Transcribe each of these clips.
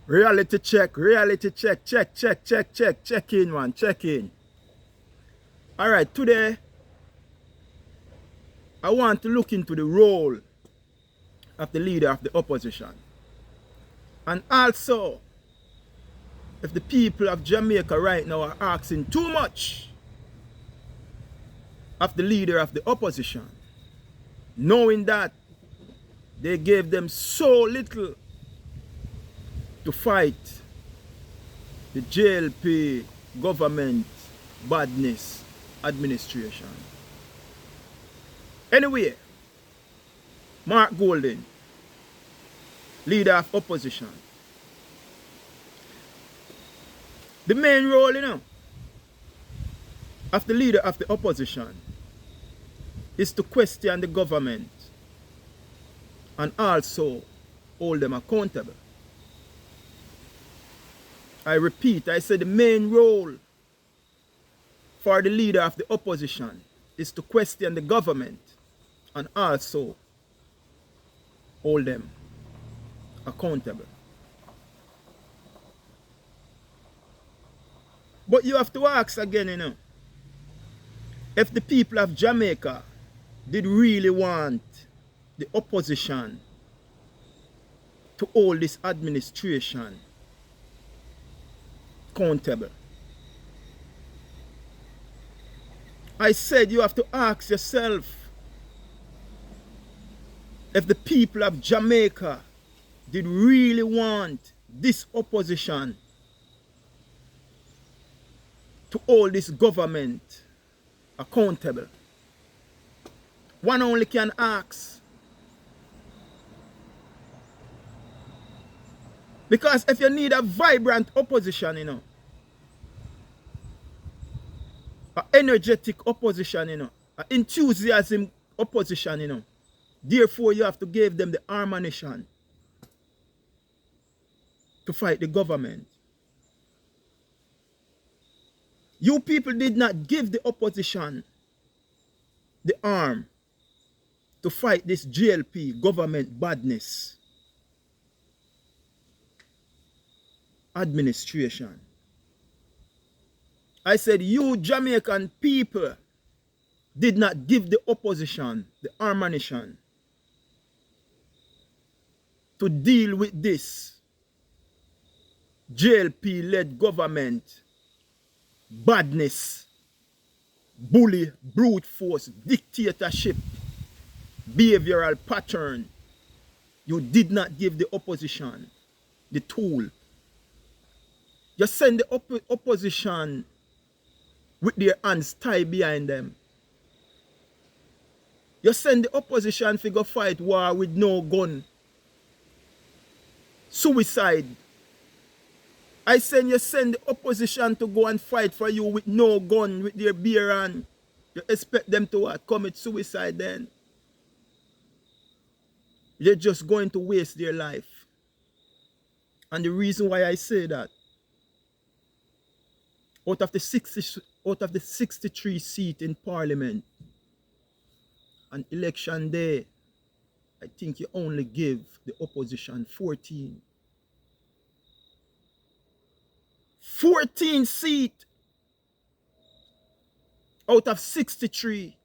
Reality check, check in, man, check in. All right, today I want to look into the role of the leader of the opposition. And also, if the people of Jamaica right now are asking too much of the leader of the opposition, knowing that they gave them so little to fight the JLP government badness administration. Anyway, Mark Golden, leader of opposition. The main role, of the leader of the opposition is to question the government and also hold them accountable. I repeat, I said the main role for the leader of the opposition is to question the government and also hold them accountable. But you have to ask again, if the people of Jamaica did really want the opposition to hold this administration accountable. I said you have to ask yourself if the people of Jamaica did really want this opposition to hold this government accountable. One only can ask. Because if you need a vibrant opposition, an energetic opposition, an enthusiasm opposition, therefore you have to give them the ammunition to fight the government. You people did not give the opposition the arm to fight this GLP government badness administration. I said you Jamaican people did not give the opposition the ammunition to deal with this JLP-led government badness, bully, brute force, dictatorship, behavioral pattern. You did not give the opposition the tool. You send the opposition with their hands tied behind them. You send the opposition to go fight war with no gun. Suicide. I send you send the opposition to go and fight for you with no gun, with their bare hand. You expect them to what? Commit suicide then? You're just going to waste their life. And the reason why I say that, out of the 63 seats in Parliament, on election day, I think you only give the opposition 14. 14 seats out of 63.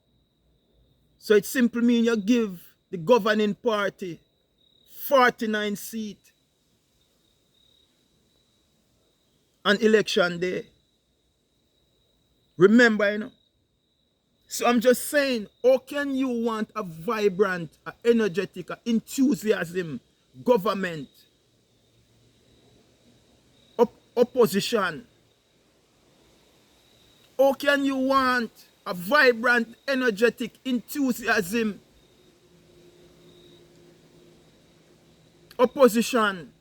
So it simply means you give the governing party 49 seats on election day. Remember, So I'm just saying, how can you want a vibrant, a energetic, a enthusiasm government, opposition? How can you want a vibrant, energetic enthusiasm opposition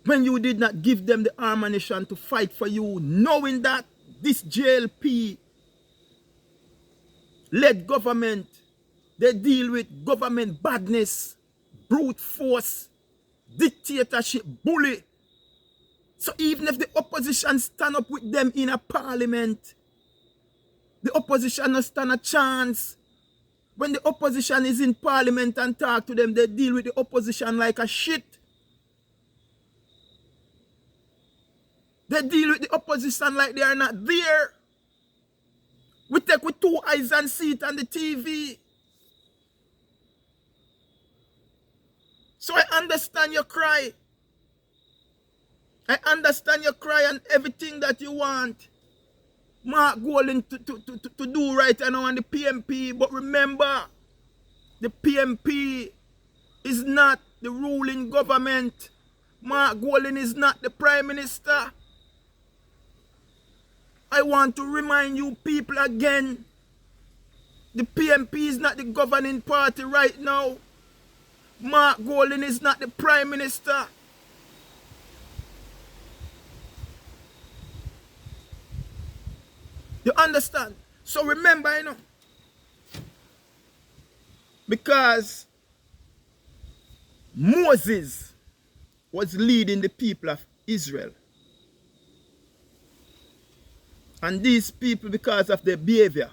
when you did not give them the ammunition to fight for you, knowing that this JLP led government, they deal with government badness, brute force, dictatorship, bully. So even if the opposition stand up with them in a parliament, the opposition not stand a chance. When the opposition is in parliament and talk to them, they deal with the opposition like a shit. They deal with the opposition like they are not there. We take with 2 eyes and see it on the TV. So I understand your cry. I understand your cry and everything that you want Mark Golding to do right now on the PMP. But remember, the PMP is not the ruling government. Mark Golding is not the Prime Minister. I want to remind you people again, the PMP is not the governing party right now. Mark Golding is not the Prime Minister. You understand? So remember, you know, because Moses was leading the people of Israel. And these people, because of their behavior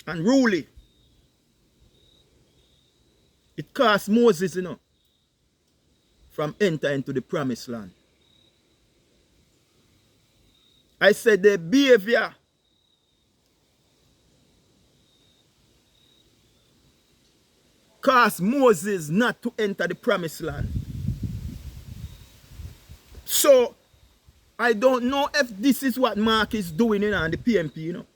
and ruling, it cost Moses, you know, from enter into the promised land. I said their behavior caused Moses not to enter the promised land. So, I don't know if this is what Mark is doing, you know, on the PMP, you know.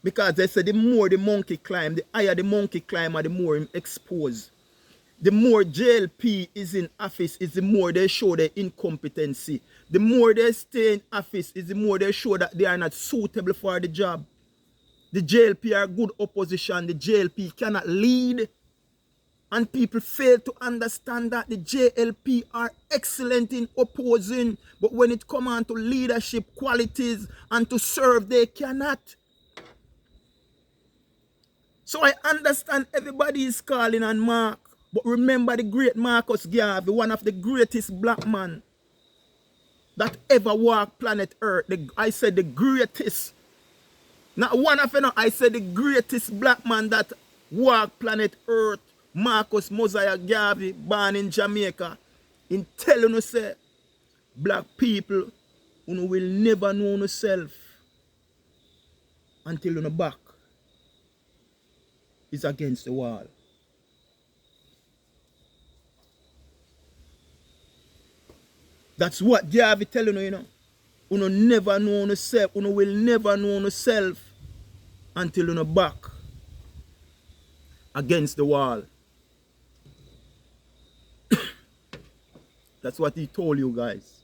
Because they said the more the monkey climb, the higher the monkey climb, the more him exposed. The more JLP is in office, is the more they show their incompetency. The more they stay in office, is the more they show that they are not suitable for the job. The JLP are good opposition. The JLP cannot lead. And people fail to understand that the JLP are excellent in opposing. But when it comes on to leadership qualities and to serve, they cannot. So I understand everybody is calling on Mark. But remember the great Marcus Garvey, one of the greatest black men that ever walked planet Earth. I said the greatest. Not one of them, I said the greatest black man that walked planet Earth. Marcus Mosiah Garvey, born in Jamaica. In telling you, say, black people, you will never know yourself until your back is against the wall. That's what Garvey telling you, you know. You never know yourself. You will never know yourself until your back against the wall. That's what he told you guys.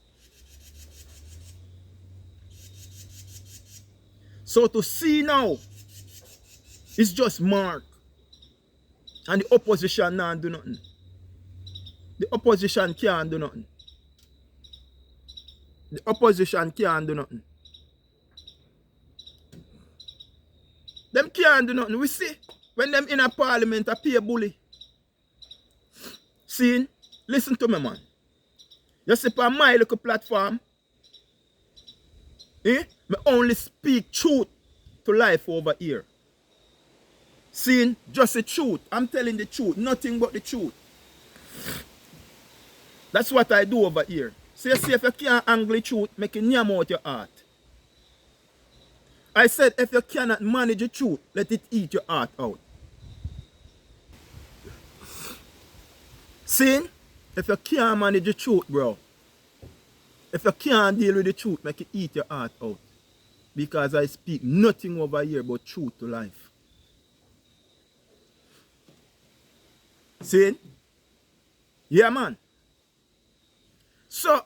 So to see now, it's just Mark. And the opposition can't do nothing. The opposition can't do nothing. The opposition can't do nothing. Them can't do nothing. We see when them in a parliament appear bully. See, listen to me, man. You see on my little platform, I only speak truth to life over here. See, just the truth. I'm telling the truth, nothing but the truth. That's what I do over here. So you see, if you can't angle the truth, make it yam out your heart. I said, if you cannot manage the truth, let it eat your heart out. See, if you can't manage the truth, bro, if you can't deal with the truth, make it eat your heart out. Because I speak nothing over here but truth to life. See? Yeah, man. So,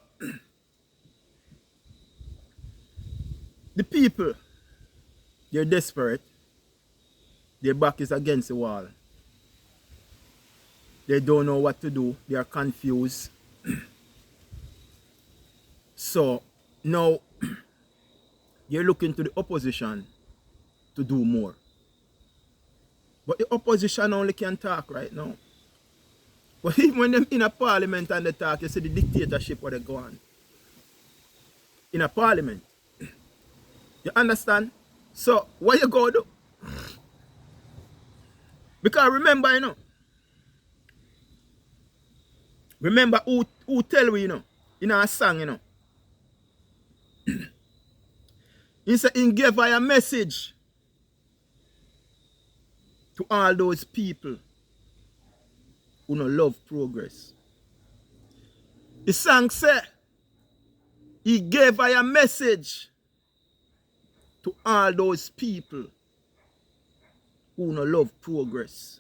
the people, they're desperate. Their back is against the wall. They don't know what to do. They are confused. So, now, you're looking to the opposition to do more. But the opposition only can talk right now. But even when them in a parliament and they talk, you see the dictatorship where they go on. In a parliament. You understand? So, what you go do? Because remember, you know. Remember who tell we, you know, in our song, you know. He said he gave a message to all those people who no love progress. The song said he gave a message to all those people who no love progress.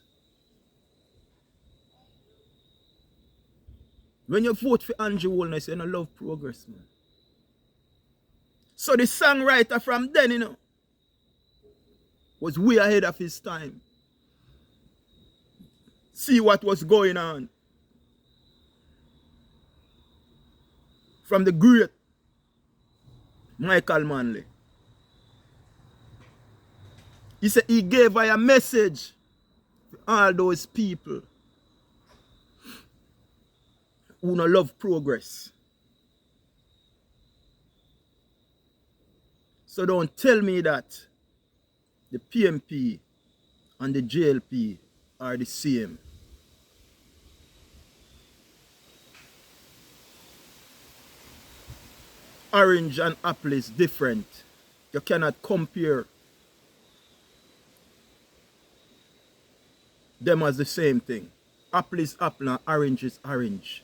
When you vote for Andrew Holness, you no love progress, man. So the songwriter from then, was way ahead of his time. See what was going on. From the great Michael Manley. He said he gave a message to all those people who no love progress. So don't tell me that the PMP and the JLP are the same. Orange and apple is different. You cannot compare them as the same thing. Apple is apple and orange is orange.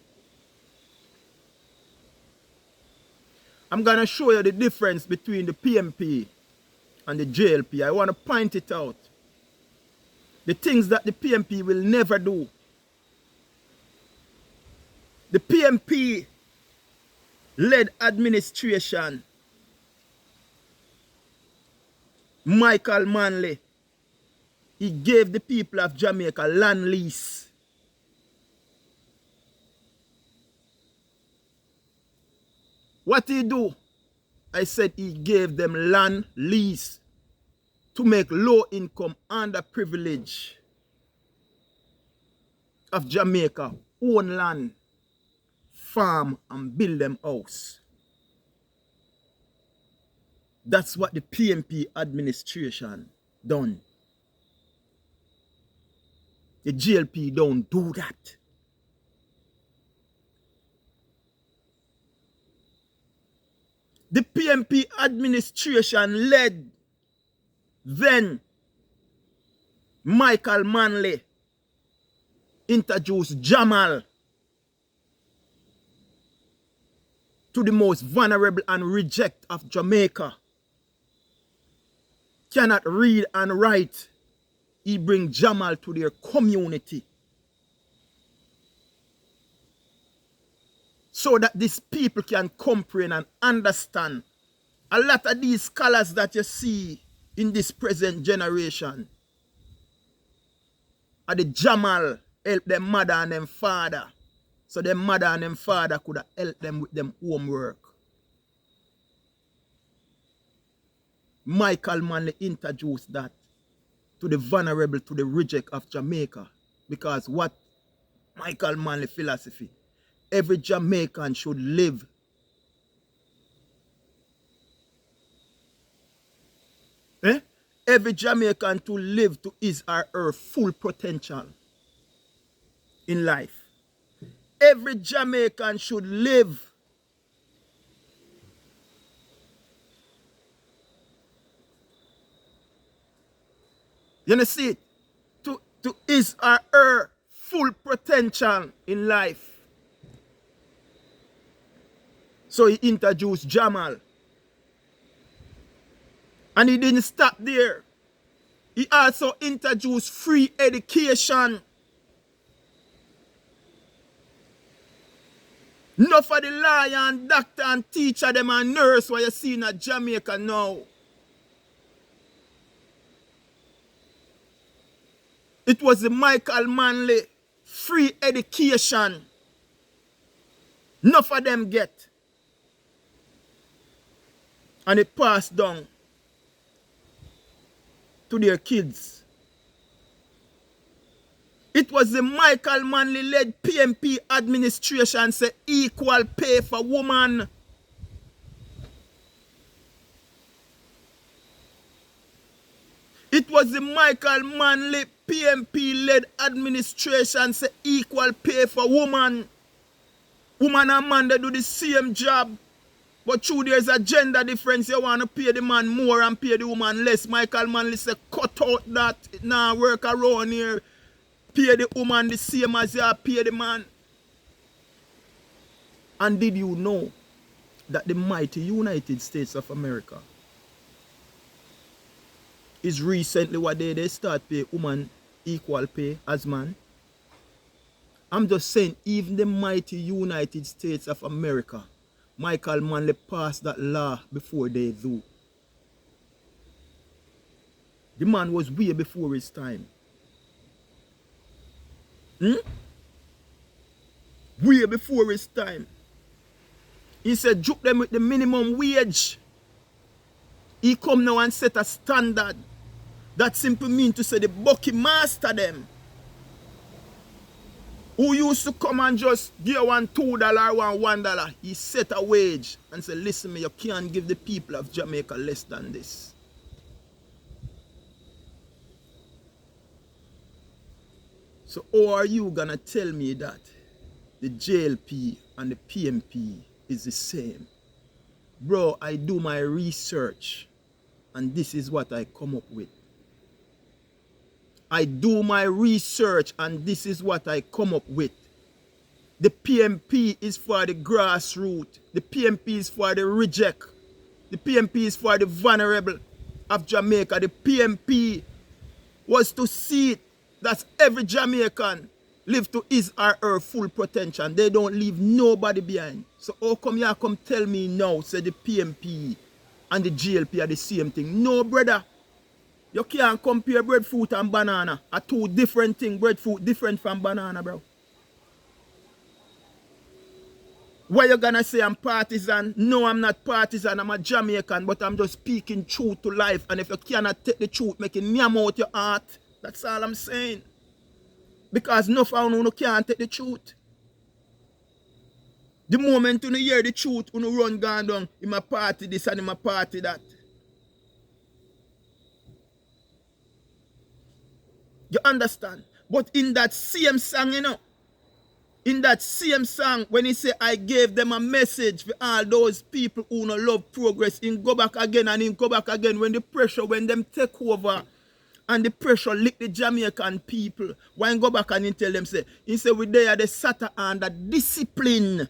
I'm going to show you the difference between the PMP and the JLP. I want to point it out. The things that the PMP will never do. The PMP led administration, Michael Manley, he gave the people of Jamaica land lease. What he do? I said he gave them land lease to make low income underprivileged of Jamaica own land, farm and build them house. That's what the PMP administration done. The JLP don't do that. The PMP administration led then Michael Manley introduced Jamal to the most vulnerable and reject of Jamaica. Cannot read and write. He bring Jamal to their community. So that these people can comprehend and understand. A lot of these scholars that you see in this present generation are the Jamal help them mother and them father. So them mother and them father could have helped them with them homework. Michael Manley introduced that to the vulnerable, to the reject of Jamaica. Because what Michael Manley philosophy, every Jamaican should live every Jamaican to live to his or her full potential in life. Every Jamaican should live you see it? To his or her full potential in life. So he introduced Jamal. And he didn't stop there. He also introduced free education. Enough of the lawyer and doctor and teacher them and nurse what you see in Jamaica now. It was the Michael Manley free education. Enough of them get. And it passed down to their kids. It was the Michael Manley led PMP administration say equal pay for women. It was the Michael Manley PMP led administration say equal pay for women. Woman and man they do the same job. But true, there's a gender difference. You want to pay the man more and pay the woman less. Michael Manley say, cut out that. It nah work around here. Pay the woman the same as you pay the man. And did you know that the mighty United States of America is recently what they start pay woman equal pay as man? I'm just saying, even the mighty United States of America, Michael Manley passed that law before they do. The man was way before his time. Way before his time. He said, juke them with the minimum wage. He come now and set a standard. That simply means to say the bucky master them. Who used to come and just give one $2, $1. He set a wage and said, listen me, you can't give the people of Jamaica less than this. So how are you gonna tell me that the JLP and the PMP is the same? Bro, I do my research and this is what I come up with. I do my research and this is what I come up with. The PMP is for the grassroots. The PMP is for the reject. The PMP is for the vulnerable of Jamaica. The PMP was to see it that every Jamaican live to his or her full potential. They don't leave nobody behind. So how come you come tell me now, say the PMP and the GLP are the same thing? No, brother. You can't compare breadfruit and banana. Are two different things. Breadfruit different from banana, bro. Why you gonna say I'm partisan? No, I'm not partisan. I'm a Jamaican, but I'm just speaking truth to life. And if you cannot take the truth, make it yam out your heart. That's all I'm saying. Because no one can't take the truth. The moment you hear the truth, you run down in my party this and in my party that. You understand? But in that same song, in that same song, when he say, I gave them a message for all those people who no love progress, in go back again and in go back again, when the pressure, when them take over, and the pressure lick the Jamaican people, when go back and he tell them, say, he say, we there the Sata under discipline.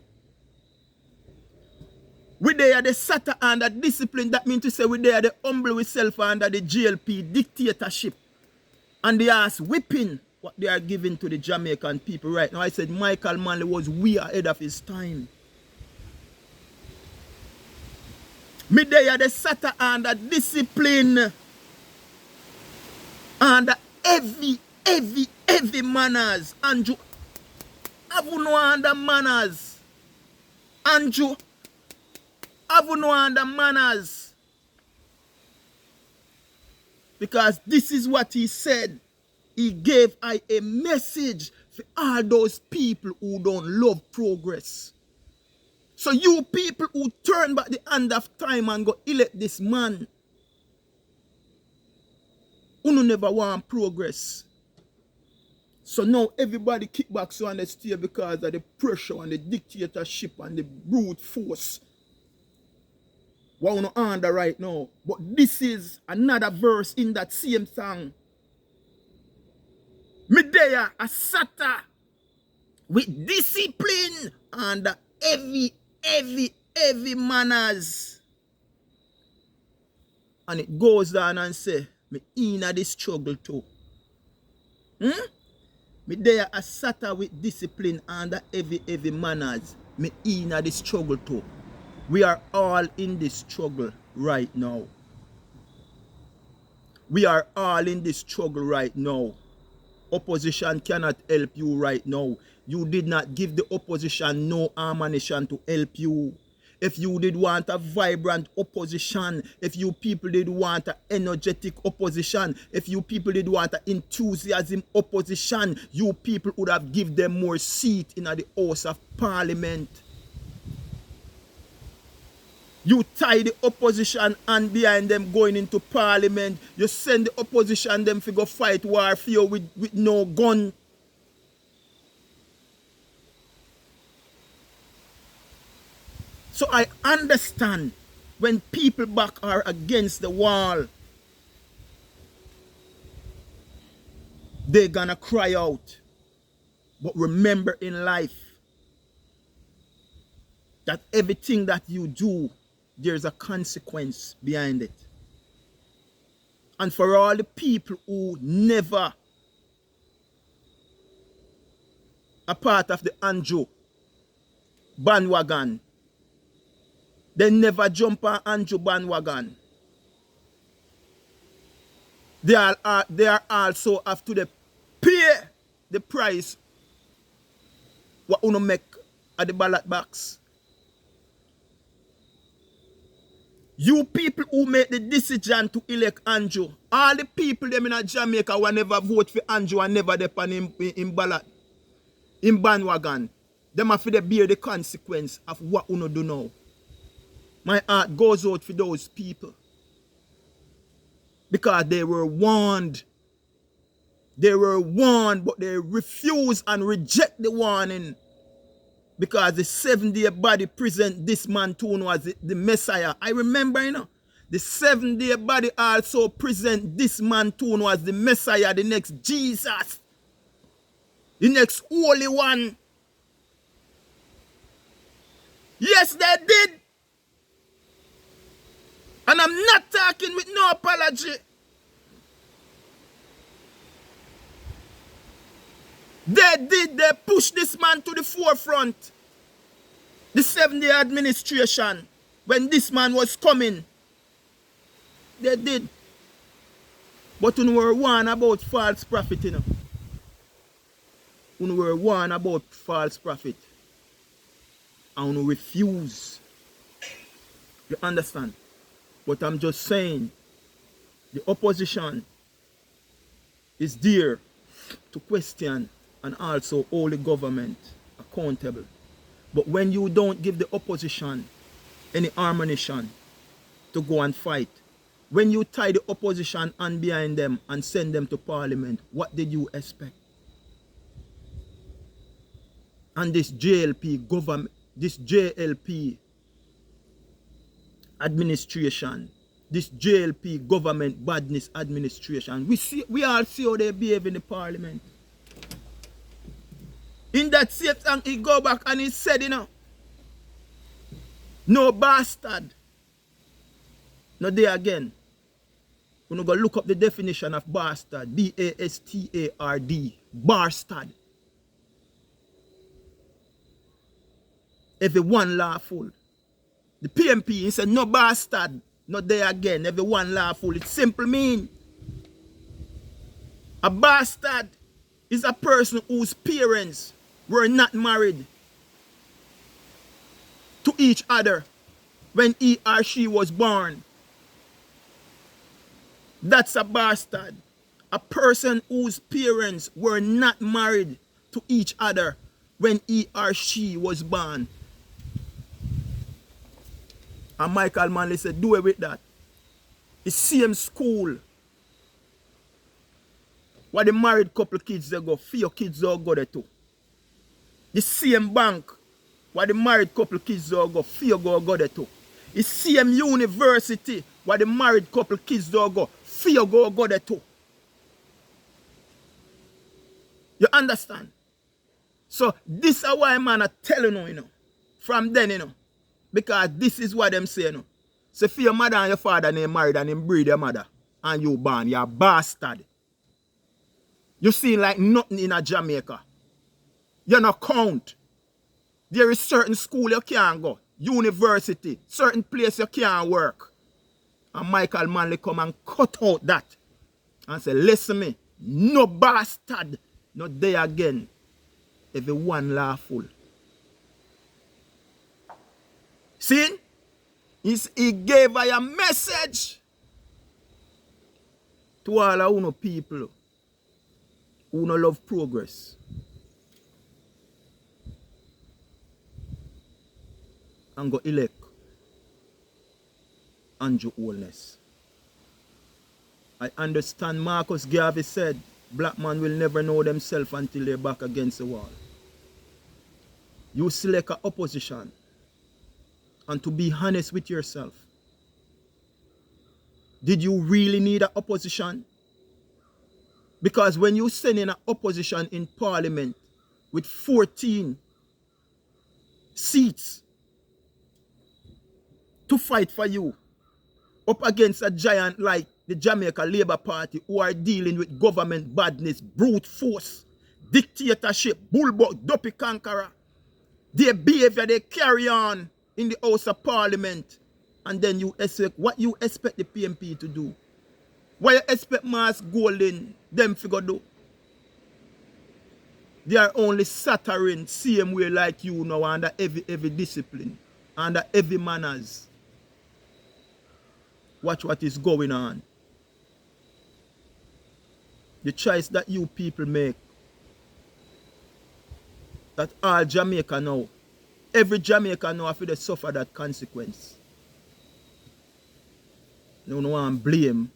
We there the Sata under discipline. That means to say, we there the humble ourselves under the GLP dictatorship. And the ass whipping what they are giving to the Jamaican people right now. I said Michael Manley was way ahead of his time. Me there the Sata under discipline. Under heavy manners. Andrew, have you no under manners? Andrew, have you no under manners? Because this is what he said. He gave I a message for all those people who don't love progress. So you people who turn back the hand of time and go elect this man, who never want progress. So now everybody kick back so on the stay because of the pressure and the dictatorship and the brute force. What we under right now. But this is another verse in that same song. Me there a Sata with discipline and heavy manners. And it goes down and say, me in this struggle too. Me there a Sata with discipline and heavy manners. Me in this struggle too. We are all in this struggle right now. We are all in this struggle right now. Opposition cannot help you right now. You did not give the opposition no ammunition to help you. If you did want a vibrant opposition, if you people did want an energetic opposition, if you people did want an enthusiasm opposition, you people would have given them more seat in the House of Parliament. You tie the opposition and behind them going into Parliament. You send the opposition them to go fight warfare with no gun. So I understand when people back are against the wall, they're gonna cry out. But remember in life that everything that you do, there's a consequence behind it. And for all the people who never a part of the Andrew bandwagon, they never jump on Andrew bandwagon. They are also have to pay the price what uno make at the ballot box. You people who make the decision to elect Andrew, all the people them in Jamaica will never vote for Andrew and never depend in ballot, in bandwagon, them have to bear the consequence of what uno do now. My heart goes out for those people. Because they were warned. They were warned, but they refuse and reject the warning. Because the 7-day body present this man too as the Messiah. I remember, the 7-day body also present this man too as the Messiah, the next Jesus. The next Holy One. Yes, they did. And I'm not talking with no apology. They pushed this man to the forefront. The 7-day administration, when this man was coming, they did. But we were warned about false prophet, We were warned about false prophet. And we refuse. You understand? But I'm just saying, the opposition is there to question and also hold the government accountable. But when you don't give the opposition any ammunition to go and fight, when you tie the opposition hand behind them and send them to parliament, what did you expect? And this JLP government, this JLP administration, this JLP government badness administration, we all see how they behave in the parliament. In that same time, he go back and he said, no bastard. No there again. We're going to look up the definition of bastard. B-A-S-T-A-R-D. Bastard. Everyone lawful. The PMP, he said, no bastard. Not there again. Everyone lawful. It simple mean. A bastard is a person whose parents were not married to each other when he or she was born. That's a bastard. A person whose parents were not married to each other when he or she was born. And Michael Manley said, do it with that. The same school where the married couple kids they go, few kids they go there too. The same bank where the married couple kids they go, few go there too. The same university where the married couple kids they go, few go there too. You understand? So this is why man are telling you, from then, because this is what them say, So if your mother and your father name married and him breed your mother and you born, you're a bastard. You seem like nothing in a Jamaica. You not count. There is certain school you can't go. University. Certain place you can't work. And Michael Manley come and cut out that. And say, listen me. No bastard. Not there again. Everyone lawful. See? He gave her a message to all of you people who no love progress. And go elect Andrew Holness. I understand Marcus Garvey said, black man will never know themselves until they're back against the wall. You select an opposition and to be honest with yourself. Did you really need an opposition? Because when you send in an opposition in parliament with 14 seats to fight for you, up against a giant like the Jamaica Labour Party, who are dealing with government badness, brute force, dictatorship, bulldog, dopey conqueror, their behavior they carry on in the House of Parliament, and then you expect what you expect the PMP to do? What you expect Mass Golden them figure do? They are only sattering same way like you now, under every discipline, under every manners. Watch what is going on. The choice that you people make, that all Jamaica now, every Jamaican now have to suffer that consequence. No one blame.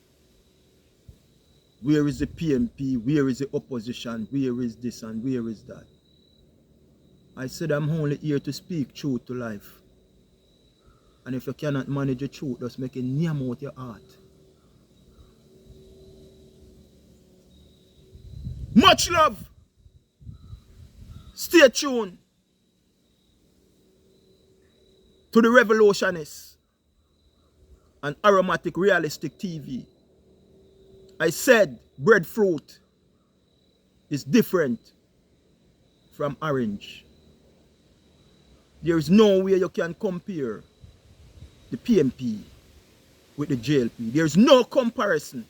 Where is the PMP? Where is the opposition? Where is this and where is that? I said I'm only here to speak truth to life. And if you cannot manage the truth, just make a name out your heart. Much love. Stay tuned to the Revolutionists and Aromatic Realistic TV. I said breadfruit is different from orange. There is no way you can compare the PMP with the JLP. There is no comparison.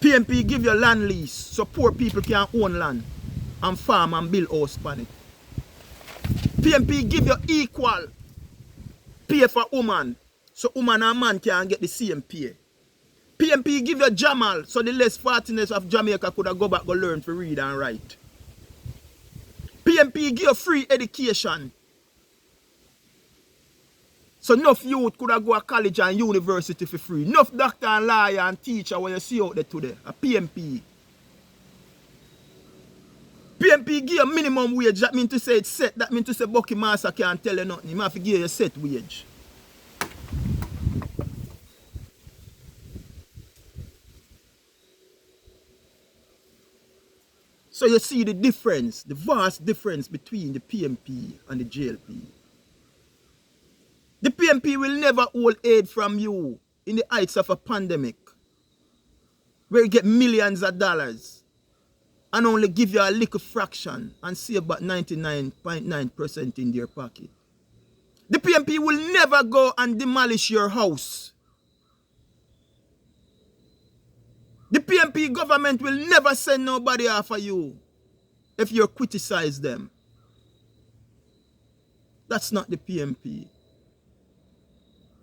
PMP give you land lease so poor people can own land and farm and build house on it. PMP give you equal pay for woman so woman and man can get the same pay. PMP give you Jamal so the less fortunate of Jamaica could have go back and learn to read and write. PMP give you free education so enough youth could have go to college and university for free. Enough doctor and lawyer and teacher when you see out there today. A PMP. PMP give you minimum wage. That means to say it's set. That means to say Bucky Master can't tell you nothing. You have to give you a set wage. So you see the difference, the vast difference between the PMP and the JLP. The PMP will never hold aid from you in the heights of a pandemic, where you get millions of dollars and only give you a little fraction and save about 99.9% in their pocket. The PMP will never go and demolish your house. The PMP government will never send nobody after you if you criticize them. That's not the PMP.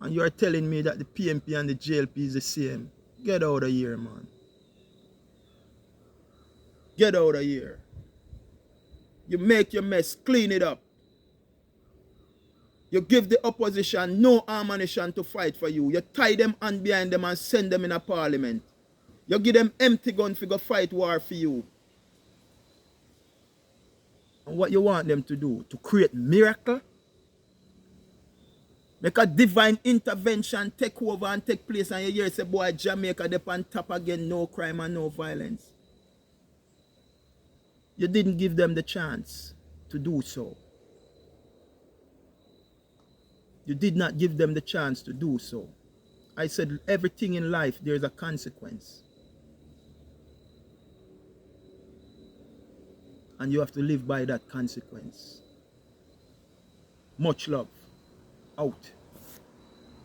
And you're telling me that the PMP and the JLP is the same. Get out of here, man. Get out of here. You make your mess, clean it up. You give the opposition no ammunition to fight for you. You tie them hand behind them and send them in a parliament. You give them empty gun to go fight war for you. And what you want them to do? To create miracle? Make a divine intervention take over and take place, and you hear say, boy, Jamaica, they on top again, no crime and no violence. You didn't give them the chance to do so. You did not give them the chance to do so. I said everything in life, there is a consequence. And you have to live by that consequence. Much love. Out.